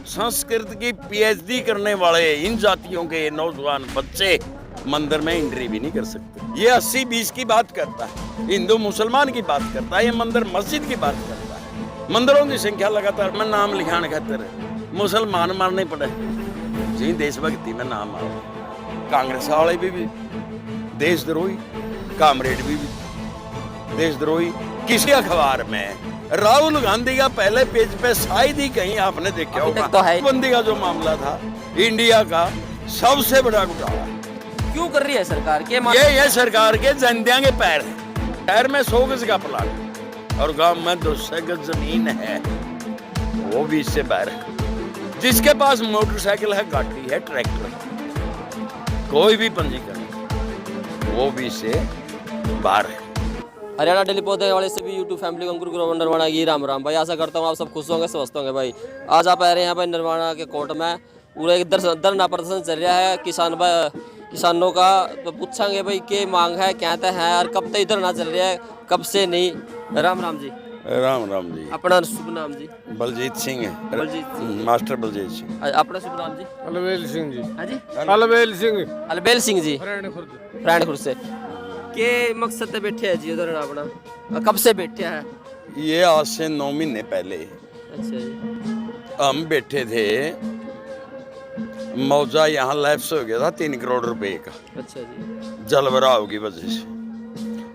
संस्कृत की पीएचडी करने वाले इन जातियों के नौजवान बच्चे मंदिर में एंट्री भी नहीं कर सकते। ये 80-20 की बात करता है, हिंदू मुसलमान की बात करता है, ये मंदिर मस्जिद की बात करता है। मंदिरों की संख्या लगातार मैं नाम लिखाने खातिर मुसलमान मारने पड़े जी, देशभक्ति में नाम आ कांग्रेस वाले भी देशद्रोही, कामरेड भी देशद्रोही। किसी अखबार में राहुल गांधी का पहले पेज पे शायद ही कहीं आपने देखा होगा तो बंदी का जो मामला था, इंडिया का सबसे बड़ा घोटाला क्यों कर रही है सरकार के? ये सरकार के जनता के पैर है। शहर में 100 गज का प्लाट और गांव में 200 गज जमीन है, वो भी इससे बाहर है। जिसके पास मोटरसाइकिल है, गाड़ी है, ट्रैक्टर, कोई भी पंजीकरण, वो भी इससे बाहर है। हरियाणा डेली पौधे वाले सभी यूट्यूब फैमिली को अंकुर ग्रोवर नरवाना की राम राम भाई। आशा करता हूँ आप सब खुश होंगे, स्वस्थ होंगे भाई। आज आप आ रहे हैं यहाँ भाई नरवाना के कोर्ट में, पूरा एक धरना प्रदर्शन चल रहा है किसानों का। तो पूछांगे भाई क्या मांग है, क्या है और कब तक धरना चल रहा है, कब से नहीं। राम राम जी। राम राम जी। अपना शुभ नाम जी? बलजीत सिंह है। बलजीत सिंह, मास्टर बलजीत सिंह। अपना शुभ नाम जी? अलबेल सिंह जी। हाँ जी, अलबेल सिंह जी, फ्रेंड से। के मकसद से बैठे हैं जी धरना अपना? कब से बैठे हैं? ये आज से 9 महीने पहले अच्छा जी। हम बैठे थे, मौजा यहाँ लैप्स हो गया था 3 करोड़ रुपए का। अच्छा जी। जल भराव की वजह से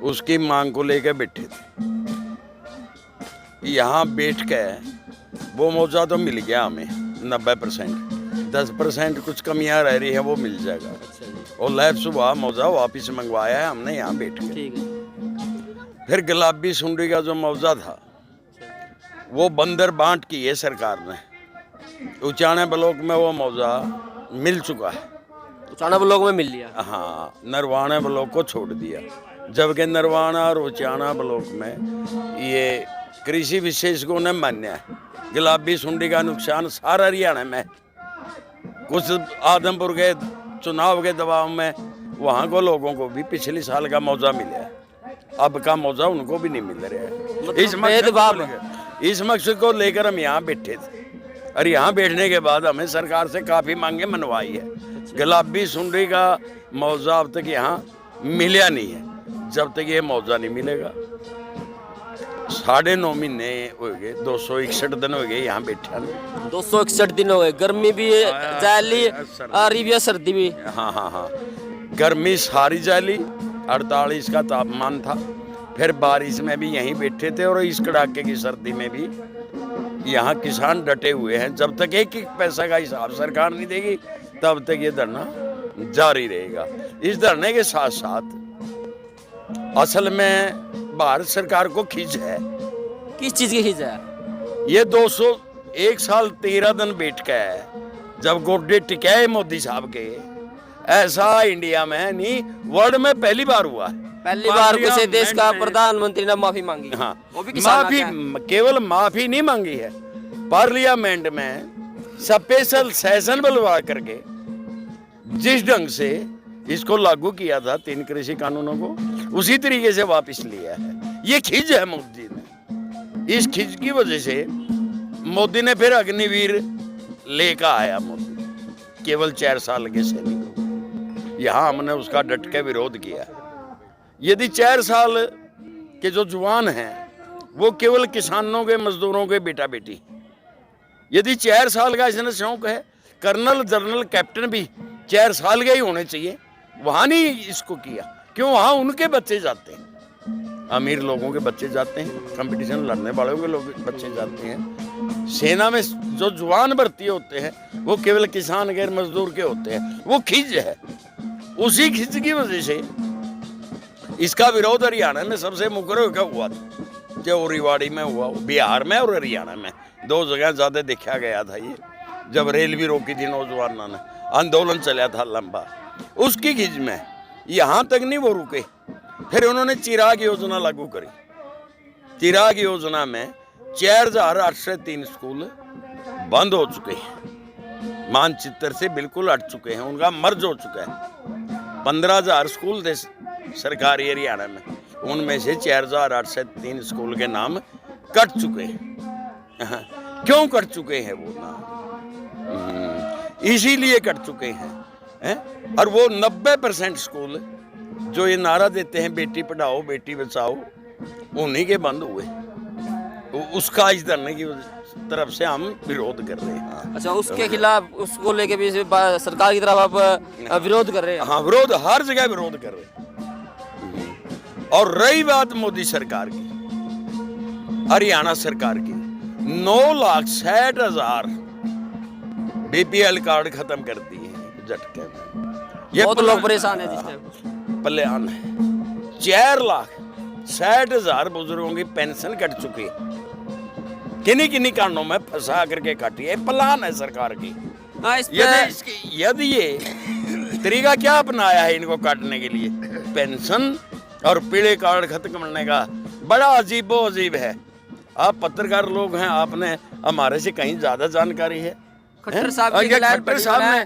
उसकी मांग को लेकर बैठे थे। यहाँ बैठ के वो मौजा तो मिल गया हमें 90%, 10% कुछ कमियां रह रही है, वो मिल जाएगा। अच्छा जी। और लैप्स हुआ, मौजा वापिस मंगवाया है हमने यहाँ बैठ के। ठीक है। फिर गुलाबी सुंडी का जो मौजा था वो बंदर बांट की है सरकार ने। उचाने ब्लॉक में वो मौजा मिल चुका है, उचाना ब्लॉक में मिल लिया। हाँ, नरवाना ब्लॉक को छोड़ दिया, जबकि नरवाना और उचाना ब्लॉक में ये कृषि विशेषज्ञों ने मान्य है। गुलाबी सुंडी का नुकसान सारा हरियाणा में, कुछ आदमपुर के चुनाव के दबाव में वहाँ को लोगों को भी पिछले साल का मौजा मिला है, अब का मौजा उनको भी नहीं मिल रहा है। इस मकसद को लेकर हम यहाँ बैठे थे और यहाँ बैठने के बाद हमें सरकार से काफ़ी मांगे मनवाई है। गुलाबी सुंडी का मौजा अब तक यहाँ मिला नहीं है। जब तक ये मौजा नहीं मिलेगा 9.5 महीने हो गए, 261 दिन हो गए यहाँ बैठे। 261 दिन हो गए। गर्मी भी जाली और सर्दी भी। हाँ, गर्मी सारी जाली, 48 का तापमान था। फिर बारिश में भी यहीं बैठे थे और इस कड़ाके की सर्दी में भी यहाँ किसान डटे हुए हैं। जब तक एक पैसा का हिसाब सरकार नहीं देगी तब तक ये धरना जारी रहेगा। इस धरने के साथ साथ असल में भारत सरकार को खींच है। किस चीज की खींच है? ये 201 साल 13 दिन बैठ के जब गोड्डे टिकाए मोदी साहब के, ऐसा इंडिया में नहीं वर्ल्ड में पहली बार हुआ है। पहली बार किसी देश का प्रधानमंत्री ने माफी मांगी। हाँ, वो भी माफी, केवल माफी नहीं मांगी है, पार्लियामेंट में स्पेशल सेशन बुलवा करके जिस ढंग से इसको लागू किया था 3 कृषि कानूनों को, उसी तरीके से वापस लिया है। ये खिज है मोदी ने। इस खिज की वजह से मोदी ने फिर अग्निवीर लेकर आया। मोदी केवल 4 साल के सैनिक, यहाँ हमने उसका डट के विरोध किया। यदि 4 साल के जो जवान हैं वो केवल किसानों के, मजदूरों के बेटा बेटी, यदि 4 साल का इसने शौक है, कर्नल, जनरल, कैप्टन भी 4 साल के ही होने चाहिए। वहाँ नहीं इसको किया, क्यों? वहाँ उनके बच्चे जाते हैं, अमीर लोगों के बच्चे जाते हैं, कंपटीशन लड़ने वालों के लोग बच्चे जाते हैं। सेना में जो जवान भर्ती होते हैं वो केवल किसान गैर मजदूर के होते हैं। वो खिज है, उसी खिज की वजह से इसका विरोध हरियाणा में सबसे मुकर होकर हुआ था। जो रेवाड़ी में हुआ, बिहार में और हरियाणा में 2 जगह ज़्यादा देखा गया था। ये जब रेल भी रोकी थी नौजवानों ने, आंदोलन चला था लंबा, उसकी खिज में यहाँ तक नहीं वो रुके। फिर उन्होंने चिराग योजना लागू करी। चिराग योजना में 4803 स्कूल बंद हो चुके हैं, मानचित्र से बिल्कुल हट चुके हैं, उनका मर्ज हो चुका है। 15,000 स्कूल थे सरकारी हरियाणा में, उनमें से 4803 स्कूल के नाम कट चुके हैं। क्यों कट चुके हैं वो नाम? इसीलिए कट चुके हैं। और वो 90% स्कूल जो ये नारा देते हैं बेटी पढ़ाओ बेटी बचाओ, उन्हीं के बंद हुए। उसका इस धरने की तरफ से हम विरोध कर रहे हैं। अच्छा, उसके खिलाफ, उसको लेके भी सरकार की तरफ आप विरोध कर रहे हैं? हाँ, विरोध, हर जगह विरोध कर रहे हैं। और रही बात मोदी सरकार की, हरियाणा सरकार की, 9,60,000 BPL कार्ड खत्म कर दिए हैं झटके में। ये बहुत लोग परेशान है जिस टाइम। प्लान है। 4,60,000 बुजुर्गों की पेंशन कट चुकी है। किन्हीं कारणों में फंसा करके काटी है। प्लान है सरकार की। हाँ, इस पे यदि ये तरीका क्या अपनाया है इनको काटने के लिए, पेंशन और पीले कार्ड खत्म करने का, बड़ा अजीबो अजीब है। आप पत्रकार लोग हैं, आपने हमारे से कहीं ज्यादा जानकारी है। खट्टर साहब खट्टर साहब ने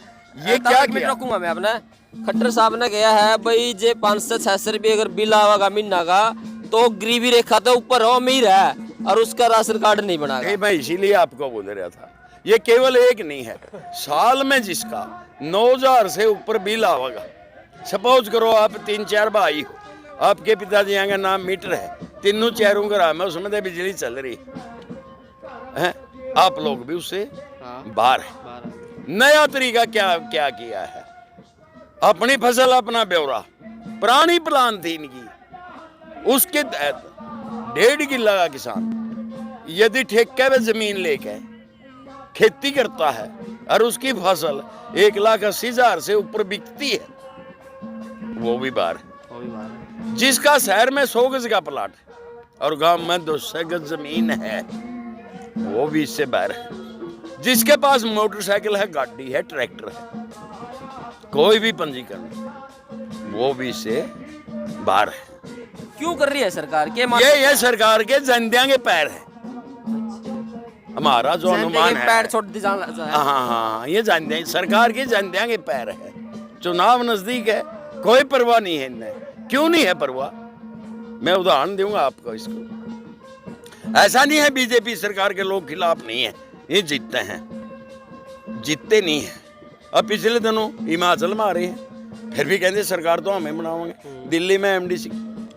ये क्या किया? रखूंगा मैं अपना। खट्टर साहब ने कहा है भाई जे 500 600 रुपये अगर बिल आवेगा महीना का तो गरीबी रेखा तो ऊपर हो अमीर है और उसका राशन कार्ड नहीं बनाएगा। मैं इसीलिए आपको बोल रहा था, ये केवल एक नहीं है, साल में जिसका 9,000 से ऊपर बिल आवेगा। सपोज करो आप 3-4 भाई हो, आपके पिताजी का नाम मीटर है, तीनों चारों का नाम है, उसमें तो बिजली चल रही है, आप लोग भी उससे बाहर है। नया तरीका क्या क्या किया है, अपनी फसल अपना ब्यौरा, पुरानी प्लान थी इनकी, उसके तहत 1.5 किला का किसान यदि ठेके पे जमीन लेके खेती करता है और उसकी फसल 1,80,000 से ऊपर बिकती है, वो भी बाहर है। जिसका शहर में 100 गज का प्लाट और गांव में 200 गज जमीन है, वो भी इससे बाहर है। जिसके पास मोटरसाइकिल है, गाड़ी है, ट्रैक्टर है, कोई भी पंजीकरण, वो भी इससे बाहर है। क्यों कर रही है सरकार? ये सरकार के जनता के पैर है। हमारा जो अनुमान है, पैर छोड़ दी हाँ, ये जानते हैं, सरकार के जनता के पैर है। चुनाव नजदीक है, कोई परवाह नहीं है इन्हें। क्यों नहीं है परवाह? मैं उदाहरण दूंगा आपको इसको। ऐसा नहीं है बीजेपी सरकार के लोग खिलाफ नहीं है, ये जीतते हैं, जीतते नहीं है। अब पिछले दिनों हिमाचल में आ रहे हैं, फिर भी कहते सरकार तो हमें बनाओगे। दिल्ली में MDC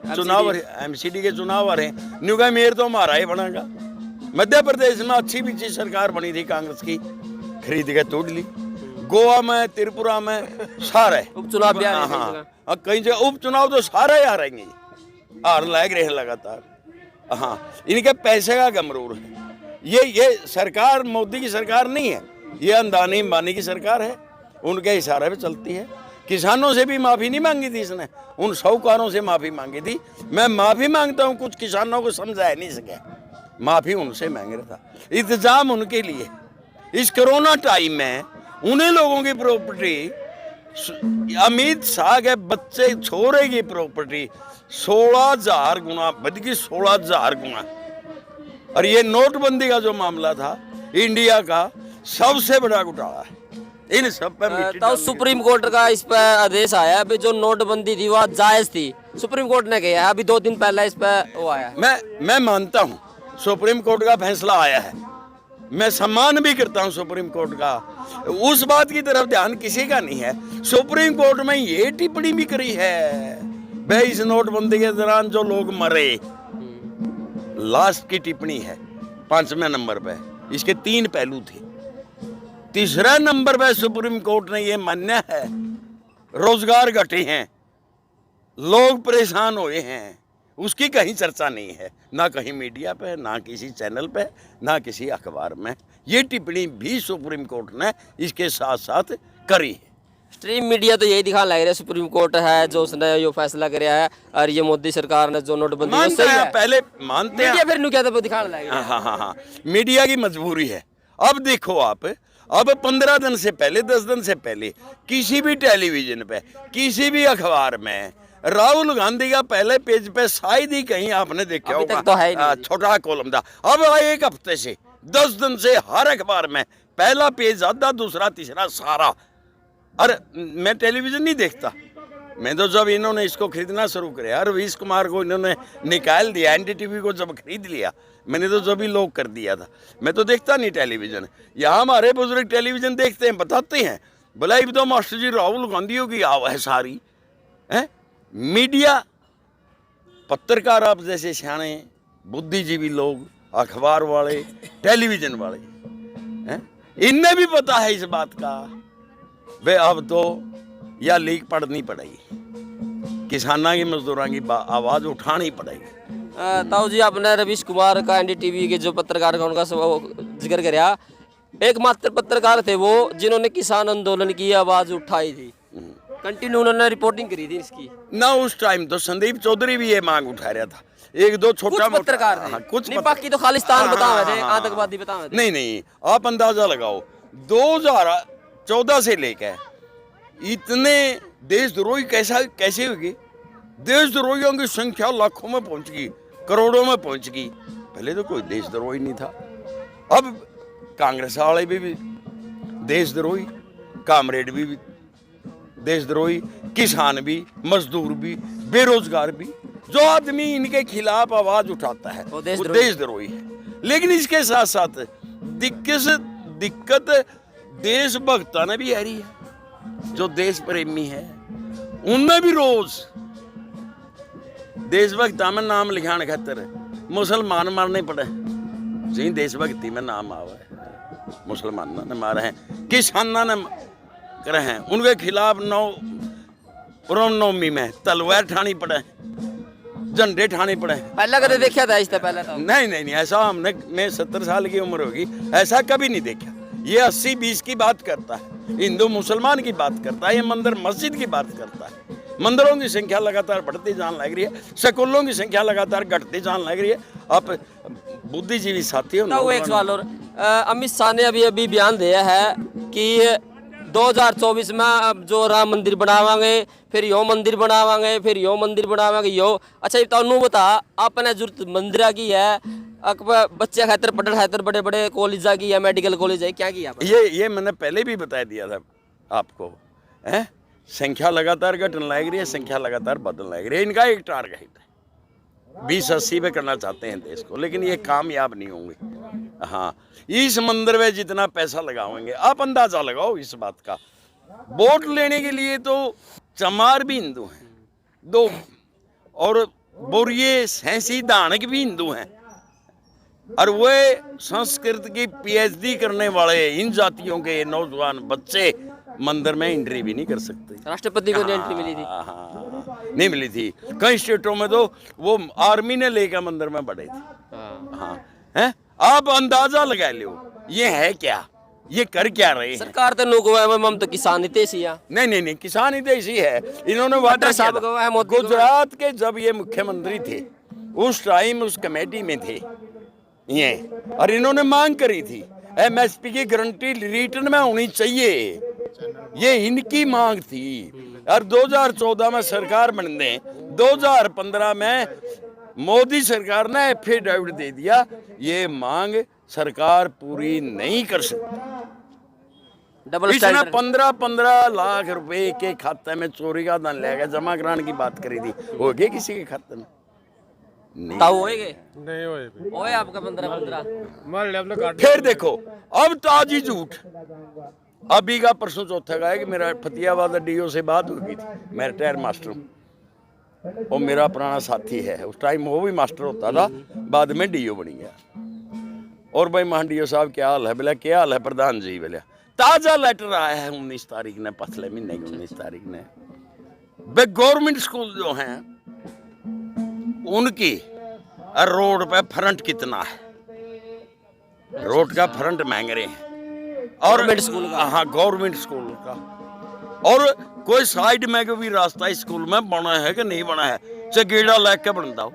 चुनाव, MCD के चुनाव आ रहे हैं, न्यू का मेयर तो हमारा ही बनेगा। मध्य प्रदेश में अच्छी पीछी सरकार बनी थी कांग्रेस की, खरीद के तोड़ ली। गोवा में, त्रिपुरा में सारे उपचुनाव, हाँ, कहीं से उपचुनाव तो सारे आ रहे हैं, हार लग रहे हैं लगातार। हाँ, इनके पैसे का गमरूर है। ये सरकार मोदी की सरकार नहीं है, ये अंदानी अंबानी की सरकार है, उनके इशारे पे चलती है। किसानों से भी माफी नहीं मांगी थी इसने, उन साहूकारों से माफी मांगी थी। मैं माफी मांगता हूँ, कुछ किसानों को समझा नहीं सका, माफी उनसे मांग रहा था। इंतजाम उनके लिए इस कोरोना टाइम में उन्हीं लोगों की प्रॉपर्टी, अमित शाह के बच्चे छोरे की प्रॉपर्टी 16,000 गुना बढ़ गई, 16,000 गुना। और ये नोटबंदी का जो मामला था, इंडिया का सबसे बड़ा घोटाला है। इन सब पे तो सुप्रीम कोर्ट का इस पर आदेश आया है, जो नोटबंदी थी वह जायज थी, सुप्रीम कोर्ट ने कहा है। अभी 2 दिन पहले इस पर वो आया है। मैं मानता हूँ सुप्रीम कोर्ट का फैसला आया है, मैं सम्मान भी करता हूँ सुप्रीम कोर्ट का। उस बात की तरफ ध्यान किसी का नहीं है। सुप्रीम कोर्ट में ये टिप्पणी भी करी है, भाई इस नोटबंदी के दौरान जो लोग मरे, लास्ट की टिप्पणी है 5वें नंबर पे। इसके 3 पहलू थे। तीसरा नंबर पे सुप्रीम कोर्ट ने यह मान्य है, रोजगार घटे हैं, लोग परेशान हुए हैं, उसकी कहीं चर्चा नहीं है, ना कहीं मीडिया पे, ना किसी चैनल पे, ना किसी अखबार में। ये टिप्पणी भी सुप्रीम कोर्ट ने इसके साथ साथ करी है। स्ट्रीम मीडिया तो यही दिखाने लग रहा है सुप्रीम कोर्ट है जो उसने ये फैसला किया है, और ये मोदी सरकार ने जो नोटबंदी मानते सही हैं, है। पहले मानते हैं, मीडिया फिर न्यू क्या था वो दिखाने लग रहा है। हाँ, मीडिया की मजबूरी है। अब देखो आप, अब 15 दिन से पहले, 10 दिन से पहले किसी भी टेलीविजन पे, किसी भी अखबार में राहुल गांधी का पहले पेज पे शायद ही कहीं आपने देखा होगा, तो है ही नहीं। छोटा कॉलम था। अब 1 हफ्ते से, 10 दिन से हर अखबार में पहला पेज आधा, दूसरा, तीसरा, सारा। अरे मैं टेलीविजन नहीं देखता, मैं तो जब इन्होंने इसको खरीदना शुरू किया, रवीश कुमार को इन्होंने निकाल दिया, NDTV को जब खरीद लिया, मैंने तो सभी लोग कर दिया था। मैं तो देखता नहीं टेलीविज़न। यहाँ हमारे बुजुर्ग टेलीविज़न देखते हैं, बताते हैं भला ये तो मास्टर जी राहुल गांधी की आव है सारी है। मीडिया, पत्रकार आप जैसे सियाने बुद्धिजीवी लोग, अखबार वाले, टेलीविज़न वाले हैं, इन्हें भी पता है इस बात का वे अब तो या लीक पढ़नी पड़ेगी, किसाना की मजदूरों की आवाज़ उठानी पड़ेगी। ताऊ जी आपने रवीश कुमार का एनडीटीवी के जो पत्रकार का उनका जिक्र कराया, एकमात्र पत्रकार थे वो जिन्होंने किसान आंदोलन की आवाज़ उठाई थी, कंटिन्यू उन्होंने रिपोर्टिंग करी थी इसकी ना। उस टाइम तो संदीप चौधरी भी ये मांग उठा रहा था, एक दो छोटा पत्रकार थे। कुछ नहीं, बाकी तो खालिस्तान बताए थे, आतंकवादी बताए थे। नहीं, आप अंदाजा लगाओ 2014 से लेकर इतने देशद्रोही कैसे होगी। देशद्रोहियों की संख्या लाखों में पहुंच गई, करोड़ों में पहुंच गई। पहले तो कोई देशद्रोही नहीं था, अब कांग्रेस वाले भी देशद्रोही, कामरेड भी देशद्रोही, किसान भी, मजदूर भी, बेरोजगार भी। जो आदमी इनके खिलाफ आवाज उठाता है वो देशद्रोही है। लेकिन इसके साथ साथ दिक्कत देशभक्ता ने भी आ रही है, जो देश प्रेमी है उनने भी रोज देशभक्ता में नाम लिखाने खातर मुसलमान मारने पड़े। जी देशभक्ति में नाम आवा है, मुसलमानों ने मारे हैं, किसानों ने करे हैं, उनके खिलाफ रामनवमी में तलवार ठानी पड़े, झंडे ठाने पड़े। पहले कभी देखा था इससे पहले तो? नहीं, ऐसा हमने, मैं 70 साल की उम्र होगी, ऐसा कभी नहीं देखा। ये 80-20 की बात करता है, हिंदू मुसलमान की बात करता है, ये मंदिर मस्जिद की बात करता है। मंदिरों की संख्या लगातार बढ़ती जान लग रही है, स्कूलों की संख्या लगातार घटती जान लग रही है। आप बुद्धिजीवी साथियों, तो एक सवाल और, अमित शाह ने अभी बयान दिया है कि 2024 में अब जो राम मंदिर बनावांगे, फिर यो मंदिर बनावांगे, फिर यो मंदिर बनावांगे यो। अच्छा तू बता, आपने जरूरत मंदिर की है, बच्चे खातर पढ़ने खातर बड़े बड़े कॉलेज की है, मेडिकल कॉलेज है, क्या किया? ये मैंने पहले भी बता दिया था आपको है। संख्या लगातार घटने लग रही है, संख्या लगातार बदलने लग रही है। इनका एक टारगेट है 2080 पे करना चाहते हैं देश को, लेकिन ये कामयाब नहीं होंगे। हाँ, इस मंदिर में जितना पैसा लगाएंगे, आप अंदाजा लगाओ इस बात का। वोट लेने के लिए तो चमार भी हिंदू हैं दो, और बोरिये सैंसी दानक भी हिंदू हैं, और वे संस्कृत की PhD करने वाले इन जातियों के नौजवान बच्चे मंदिर में एंट्री भी नहीं कर सकते। राष्ट्रपति को एंट्री मिली थी? नहीं मिली थी। कई स्टेटों में तो वो आर्मी ने लेकर मंदिर में बढ़े थे। हाँ हैं, आप अंदाजा लगा लो ये है क्या, ये कर क्या रहे हैं। सरकार तो हम तो किसान ही देसिया। नहीं, किसान ही देसी है। इन्होंने वादा किया था। गुजरात के जब ये मुख्यमंत्री थे उस टाइम उस कमेटी में थे ये, और इन्होंने मांग करी थी MSP की गारंटी रिटर्न में होनी चाहिए, ये इनकी मांग थी। और 2014 में सरकार बनने 2015 में मोदी सरकार ने एफिडेविट दे दिया, ये मांग सरकार पूरी नहीं कर सकती। डबल 15 लाख रुपए के खाते में चोरी का धन लेकर जमा कराने की बात करी थी, हो गए किसी के खाते में? नहीं होए आपका 15। फिर देखो अब ताजी झूठ। अभी का परसों चौथा का है कि मेरा फतियाबाद DO से बात हो गई थी, मैं रिटायर मास्टर हूँ, वो मेरा पुराना साथी है। उस टाइम वो भी मास्टर होता था, बाद में DO बन गया। और भाई महान DO साहब क्या हाल है? बोला क्या हाल है प्रधान जी? बोला ताजा लेटर आया है 19 तारीख ने, पिछले महीने की 19 तारीख ने। वे गवर्नमेंट स्कूल जो हैं उनकी रोड पे फ्रंट कितना है, रोड का फ्रंट मांग रहे हैं, और गवर्नमेंट स्कूल का। हाँ, गवर्नमेंट स्कूल का। और कोई साइड में भी रास्ता स्कूल में बना है कि नहीं बना है, चगेड़ा लग के बनता हो।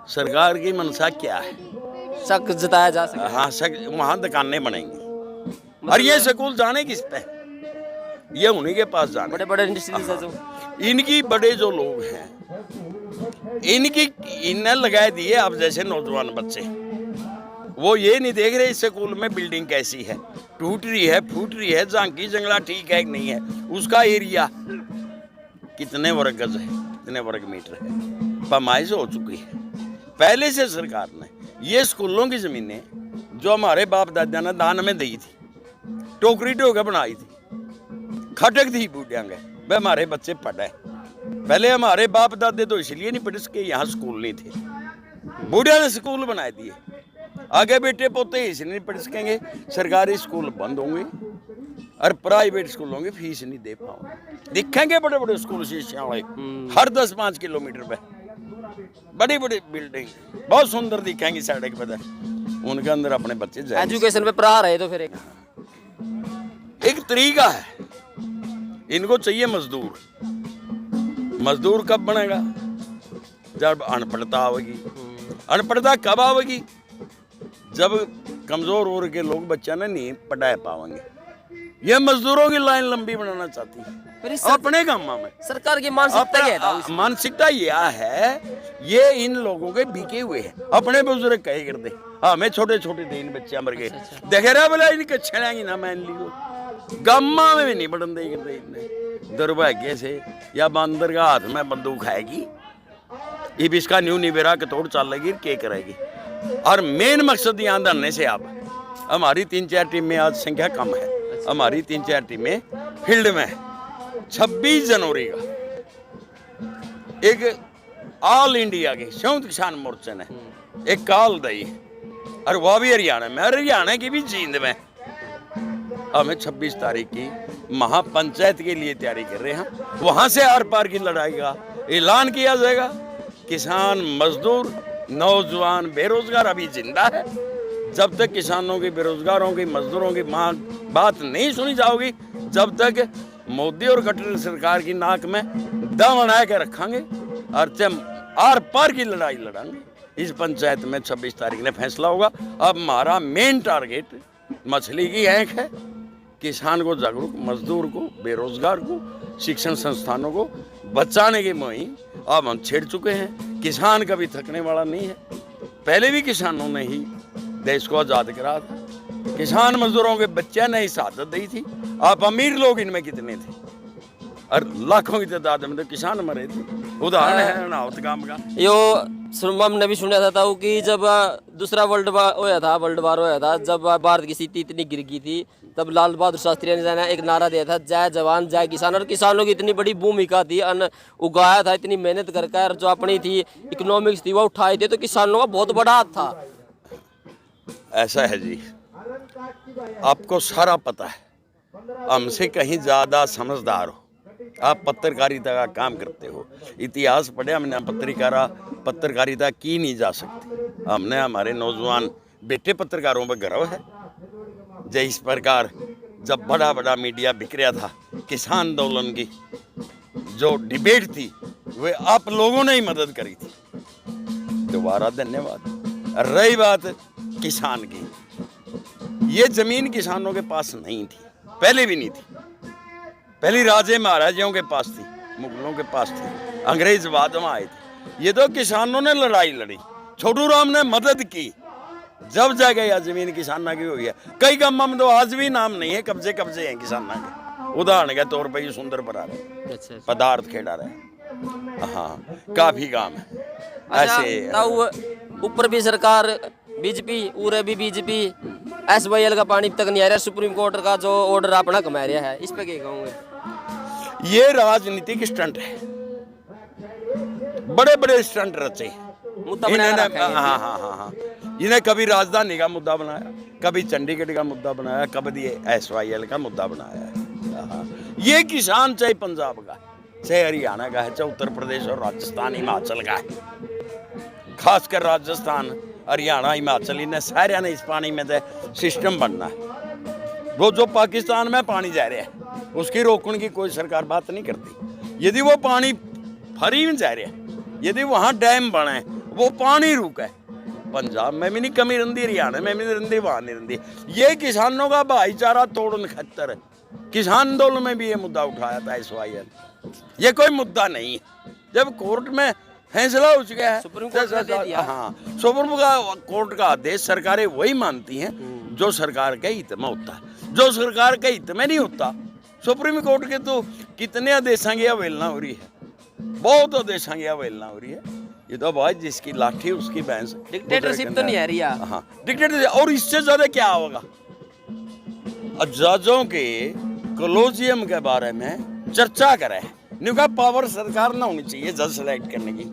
सरकार की मनसा क्या है? शक जताया जा सकता है। हाँ, वहाँ दुकानें बनेंगी, और ये स्कूल जाने किस पे? ये उन्हीं के पास जाने, बड़े बड़े इंडस्ट्रीज है जो इनकी बड़े जो लोग हैं इन्हें लगा दिए। अब जैसे नौजवान बच्चे वो ये नहीं देख रहे इस स्कूल में बिल्डिंग कैसी है, टूट रही है, फूट रही है, झांकी जंगला ठीक है कि नहीं है, उसका एरिया कितने वर्ग गज है, कितने वर्ग मीटर है, पैमाइश हो चुकी है। पहले से सरकार ने ये स्कूलों की ज़मीनें जो हमारे बाप दादा ने दान में दी थी, टोकरी ढोकर बनाई थी, खटक थी बूढ़ियांगे वे हमारे बच्चे पढ़े। पहले हमारे बाप दादे तो इसलिए नहीं पढ़ सके, यहाँ स्कूल नहीं थे, बूढ़िया ने स्कूल बना दिए। आगे बेटे पोते इसलिए नहीं पढ़ सकेंगे, सरकारी स्कूल बंद होंगे और प्राइवेट स्कूलों की फीस नहीं दे पाओगे। दिखेंगे बड़े बड़े स्कूल शीशे वाले हर 10-5 किलोमीटर पे, बड़ी बड़ी बिल्डिंग बहुत सुंदर दिखेंगी सड़क पे, उनके अंदर अपने बच्चे जाएंगे। एजुकेशन पे प्रहार है तो फिर एक तरीका है, इनको चाहिए मजदूर। मजदूर कब बनेगा? जब अनपढ़ता आवेगी। अनपढ़ता कब आवेगी? जब कमजोर वर्ग के लोग बच्चा ना नहीं पढ़ा पाएंगे। ये मजदूरों की लाइन लंबी बनाना चाहती है अपने गांव में। सरकार की मानसिकता क्या है? मानसिकता यह है, ये इन लोगों के बिके हुए हैं। अपने बुजुर्ग कहे करते हमें छोटे छोटे दिन बच्चे मर गए, देखे रहा बोला इनके छेड़ेंगी ना मान लियो, गम्मा में भी नहीं बढ़न दे करते इतने दुर्भाग्य से। या बंदर का हाथ में बंदूक आएगी, इब इसका न्यू निवेरा के तोड़ चलेगी, क्या करेगी। और मेन मकसद यहाँ धरने से आप, हमारी 3-4 टीम में आज संख्या कम है, हमारी 3-4 टीमें फील्ड में 26 जनवरी का एक ऑल इंडिया की संयुक्त किसान मोर्चे ने एक कॉल दी, और वह भी हरियाणा में, हरियाणा की भी जींद में। हमें 26 तारीख की महापंचायत के लिए तैयारी कर रहे हैं, वहां से आर पार की लड़ाई का ऐलान किया जाएगा। किसान, मजदूर, नौजवान, बेरोजगार अभी जिंदा है। जब तक किसानों की, बेरोजगारों की, मजदूरों की मांग बात नहीं सुनी जाओगी, जब तक मोदी और गठबंधन सरकार की नाक में दम बना के रखेंगे और आर पार की लड़ाई लड़ेंगे। इस पंचायत में 26 तारीख ने फैसला होगा। अब हमारा मेन टारगेट मछली की आंख है, किसान को जागरूक, मजदूर को, बेरोजगार को, शिक्षण संस्थानों को बचाने की मुहिम अब हम छेड़ चुके हैं। किसान कभी थकने वाला नहीं है, पहले भी किसानों ने ही देश को आज़ाद करा था, किसान मजदूरों के बच्चे ने ही शहादत दी थी। आप अमीर लोग इनमें कितने थे, और लाखों की तादाद में तो किसान मरे थे। उदाहरण है अनावत काम का। यो हमने भी सुना था कि जब दूसरा वर्ल्ड वार होया था, जब भारत की स्थिति इतनी गिर गई थी, तब लाल बहादुर शास्त्री ने एक नारा दिया था, जय जवान जय किसान। और किसानों की इतनी बड़ी भूमिका थी, अन्न उगाया था इतनी मेहनत कर, जो अपनी थी इकोनॉमिक्स थी वो उठाए थे, तो किसानों का बहुत बड़ा हाथ था। ऐसा है जी, आपको सारा पता है, हमसे कहीं ज्यादा समझदार हो, आप पत्रकारिता का काम करते हो, इतिहास पढ़े हमने, पत्रकारिता की नहीं जा सकती। हमने, हमारे नौजवान बेटे पत्रकारों पर गर्व है। जिस प्रकार जब बड़ा बड़ा मीडिया बिक रहा था, किसान आंदोलन की जो डिबेट थी वे आप लोगों ने ही मदद करी थी, दोबारा धन्यवाद। रही बात किसान की, ये जमीन किसानों के पास नहीं थी, पहले भी नहीं थी, पहली राजे महाराजाओं के पास थी, मुगलों के पास थी, अंग्रेज बाद में आए थे। ये तो किसानों ने लड़ाई लड़ी, छोटू राम ने मदद की, जब जाके यह जमीन किसाना की हो गया। कई गांव में तो आज भी नाम नहीं है, कब्जे हैं किसाना के। उदाहरण के तौर पर ये सुंदर बना रहे, पदार्थ खेड़ा रहे, हाँ काफी काम है ऐसे। ऊपर भी सरकार बीजेपी, उरे भी बीजेपी, SYL का पानी तक नहीं आ रहा, सुप्रीम कोर्ट का जो ऑर्डर अपना कमा रहा है, इस पे क्या कहूँगे? ये राजनीतिक स्टंट है, बड़े बड़े स्टंट रचे हाँ। इन्हें कभी राजधानी का मुद्दा बनाया, कभी चंडीगढ़ का मुद्दा बनाया, कभी SYL का मुद्दा बनाया। ये किसान चाहे पंजाब का, चाहे हरियाणा का है, चाहे उत्तर प्रदेश और राजस्थान हिमाचल का है, खासकर राजस्थान, हरियाणा, हिमाचल, इन्हें सारे ने इस पानी में सिस्टम बनना है। वो जो पाकिस्तान में पानी जा रहा है उसकी रोकने की कोई सरकार बात नहीं करती। यदि वो पानी फ्री में जा रहा है, यदि वहाँ डैम बने, वो पानी रुके, पंजाब में भी नहीं कमी रही, हरियाणा में भी नहीं रही, वहाँ नहीं रही। ये किसानों का भाईचारा तोड़ने खातर किसान आंदोलन में भी ये मुद्दा उठाया था SYL। ये कोई मुद्दा नहीं है, जब कोर्ट में फैसला हो चुका है, सुप्रीम कोर्ट ने दे दिया। हाँ, सुप्रीम कोर्ट का आदेश सरकारें वही मानती हैं जो सरकार के हित में होता है। जो सरकार के हित में नहीं होता, सुप्रीम कोर्ट के तो कितने आदेशों की अवहेलना हो रही है, बहुत आदेशों की अवहेलना हो रही है। ये तो भाई जिसकी लाठी उसकी भैंस। डिक्टेटरशिप तो नहीं है रिया। हाँ डिक्टेटरशिप, और इससे ज्यादा क्या होगा। जजों के कोलोजियम के बारे में चर्चा करे, निका पावर सरकार ना होनी चाहिए जज सेलेक्ट करने की।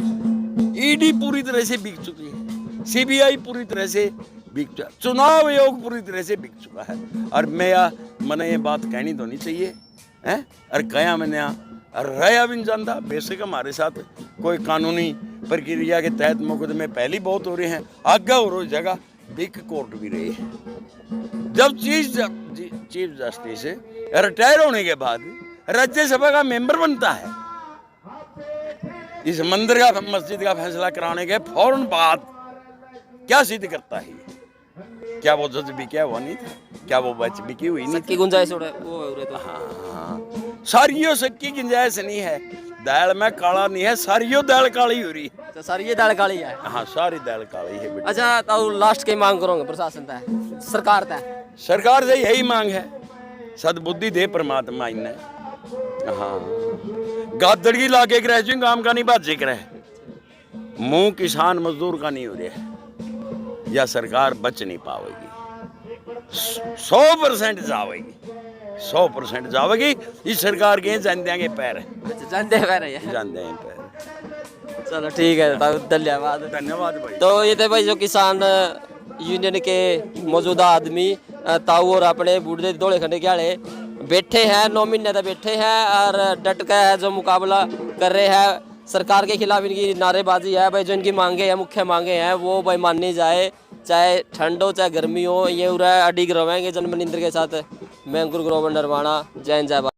ईडी पूरी तरह से बिक चुकी है, सीबीआई पूरी तरह से बिक चुका, चुनाव आयोग पूरी तरह से बिक चुका है। और मैंने ये बात कहनी तो नहीं चाहिए है, और कया मैंने और रहा भी नहीं जानता। बेशक हमारे साथ कोई कानूनी प्रक्रिया के तहत मुकदमे पहले बहुत हो रहे हैं, आगे हो रही जगह बिग कोर्ट भी रही है। जब चीफ जस्टिस रिटायर होने के बाद राज्यसभा का मेंबर बनता है, इस मंदिर का मस्जिद का फैसला कराने के फौरन बाद क्या सिद्ध करता है? क्या वो जज बिका हुआ नहीं था? क्या वो बच बिकी हुई नहीं की गुंजाइश वो तो। हाँ, सारियों सबकी गुंजाइश नहीं है। दाल में काला नहीं है, सारियों दाल काली हो रही है। तो सारी ये दाल काली है। हाँ सारी दाल काली है बेटा। अच्छा तो लास्ट की मांग करोगे प्रशासन तय, सरकार तय? सरकार से यही मांग है, सद्बुद्धि दे परमात्मा इन्हें। हाँ गादड़ की लाके ग्रह काम का नहीं बाजे करे, मुंह किसान मजदूर का नहीं हो रहा है, या सरकार बच नहीं पाएगी। 100% जावेगी, 100% जावेगी। इस सरकार के जान देंगे पैर, जानते हैं पैर, जान देंगे पैर। चलो ठीक है, धन्यवाद। धन्यवाद भाई। तो ये थे भाई जो किसान यूनियन के मौजूदा आदमी ताऊ और अपने बूढ़े दौड़े खंडे के आड़े बैठे हैं, 9 महीने तक बैठे हैं और डट कर है जो मुकाबला कर रहे हैं सरकार के खिलाफ। इनकी नारेबाजी है भाई, जो इनकी मांगे हैं, मुख्य मांगे हैं वो भाई माननी जाए, चाहे ठंड हो चाहे गर्मी हो, ये उरा अडिग रहेंगे जन्मनिंद्र के साथ। मैं अंकुर ग्रोवर नरवाना, जय हिंद जय भारत।